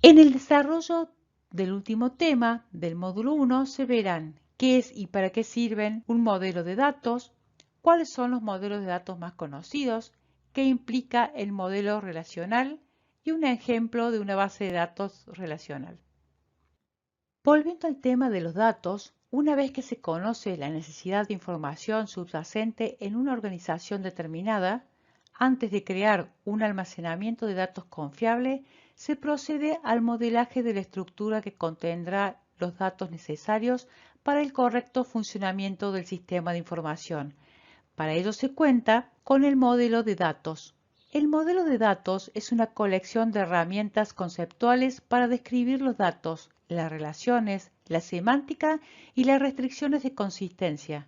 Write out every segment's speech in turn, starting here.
En el desarrollo del último tema del módulo 1 se verán qué es y para qué sirven un modelo de datos, cuáles son los modelos de datos más conocidos, qué implica el modelo relacional y un ejemplo de una base de datos relacional. Volviendo al tema de los datos, una vez que se conoce la necesidad de información subyacente en una organización determinada, antes de crear un almacenamiento de datos confiable, se procede al modelaje de la estructura que contendrá los datos necesarios para el correcto funcionamiento del sistema de información. Para ello se cuenta con el modelo de datos. El modelo de datos es una colección de herramientas conceptuales para describir los datos, las relaciones, la semántica y las restricciones de consistencia.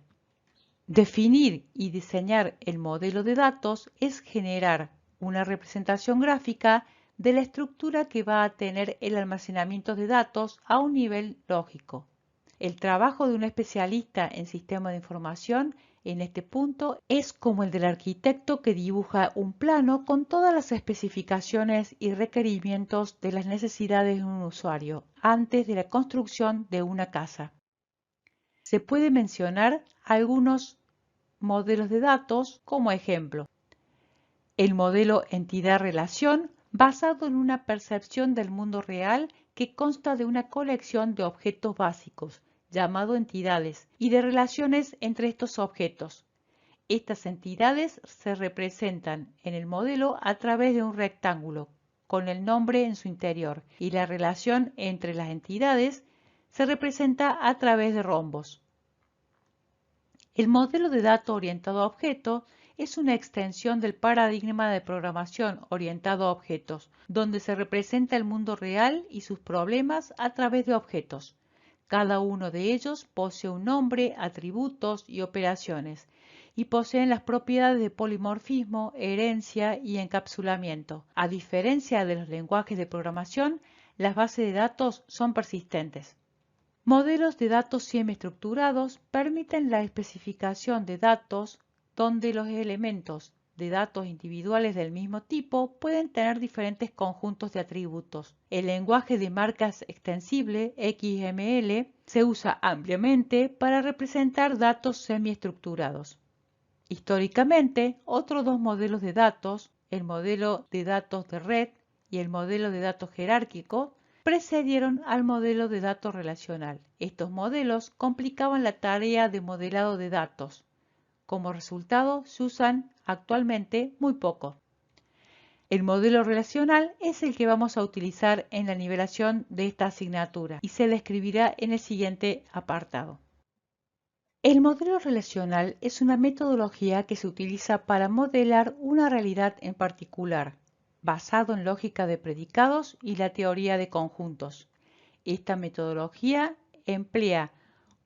Definir y diseñar el modelo de datos es generar una representación gráfica de la estructura que va a tener el almacenamiento de datos a un nivel lógico. El trabajo de un especialista en sistemas de información en este punto es como el del arquitecto que dibuja un plano con todas las especificaciones y requerimientos de las necesidades de un usuario antes de la construcción de una casa. Se puede mencionar algunos modelos de datos como ejemplo. El modelo entidad-relación basado en una percepción del mundo real que consta de una colección de objetos básicos, llamado entidades, y de relaciones entre estos objetos. Estas entidades se representan en el modelo a través de un rectángulo, con el nombre en su interior, y la relación entre las entidades se representa a través de rombos. El modelo de datos orientado a objetos es una extensión del paradigma de programación orientado a objetos, donde se representa el mundo real y sus problemas a través de objetos. Cada uno de ellos posee un nombre, atributos y operaciones, y poseen las propiedades de polimorfismo, herencia y encapsulamiento. A diferencia de los lenguajes de programación, las bases de datos son persistentes. Modelos de datos semiestructurados permiten la especificación de datos donde los elementos de datos individuales del mismo tipo pueden tener diferentes conjuntos de atributos. El lenguaje de marcas extensible, XML, se usa ampliamente para representar datos semiestructurados. Históricamente, otros dos modelos de datos, el modelo de datos de red y el modelo de datos jerárquico, precedieron al modelo de datos relacional. Estos modelos complicaban la tarea de modelado de datos. Como resultado, se usan actualmente muy poco. El modelo relacional es el que vamos a utilizar en la nivelación de esta asignatura y se describirá en el siguiente apartado. El modelo relacional es una metodología que se utiliza para modelar una realidad en particular, basado en lógica de predicados y la teoría de conjuntos. Esta metodología emplea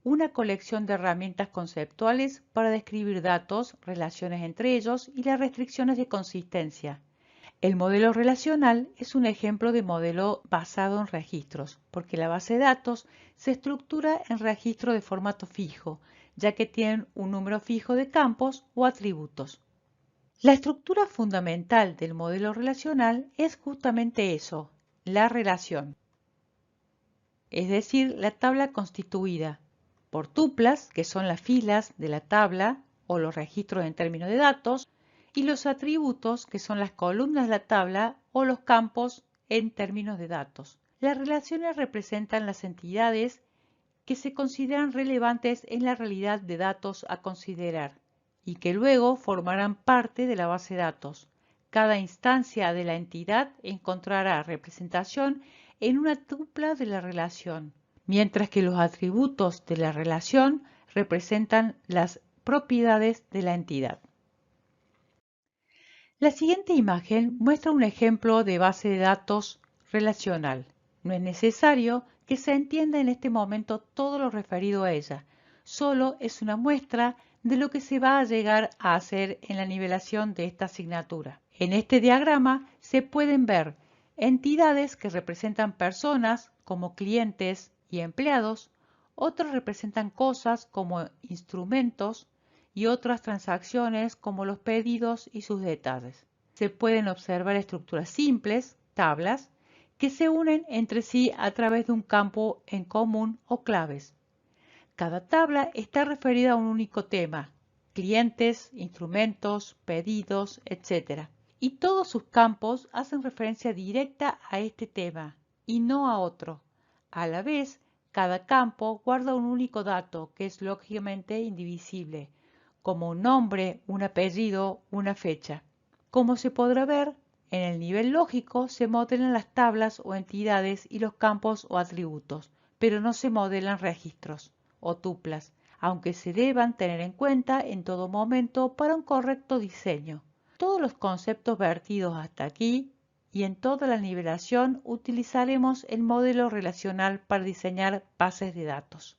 una colección de herramientas conceptuales para describir datos, relaciones entre ellos y las restricciones de consistencia. El modelo relacional es un ejemplo de modelo basado en registros, porque la base de datos se estructura en registros de formato fijo, ya que tienen un número fijo de campos o atributos. La estructura fundamental del modelo relacional es justamente eso, la relación, es decir, la tabla constituida por tuplas, que son las filas de la tabla o los registros en términos de datos, y los atributos, que son las columnas de la tabla o los campos en términos de datos. Las relaciones representan las entidades que se consideran relevantes en la realidad de datos a considerar y que luego formarán parte de la base de datos. Cada instancia de la entidad encontrará representación en una tupla de la relación, mientras que los atributos de la relación representan las propiedades de la entidad. La siguiente imagen muestra un ejemplo de base de datos relacional. No es necesario que se entienda en este momento todo lo referido a ella, solo es una muestra de lo que se va a llegar a hacer en la nivelación de esta asignatura. En este diagrama se pueden ver entidades que representan personas como clientes y empleados, otros representan cosas como instrumentos y otras transacciones como los pedidos y sus detalles. Se pueden observar estructuras simples, tablas, que se unen entre sí a través de un campo en común o claves. Cada tabla está referida a un único tema, clientes, instrumentos, pedidos, etc. Y todos sus campos hacen referencia directa a este tema y no a otro. A la vez, cada campo guarda un único dato que es lógicamente indivisible, como un nombre, un apellido, una fecha. Como se podrá ver, en el nivel lógico se modelan las tablas o entidades y los campos o atributos, pero no se modelan registros o tuplas, aunque se deban tener en cuenta en todo momento para un correcto diseño. Todos los conceptos vertidos hasta aquí y en toda la nivelación utilizaremos el modelo relacional para diseñar bases de datos.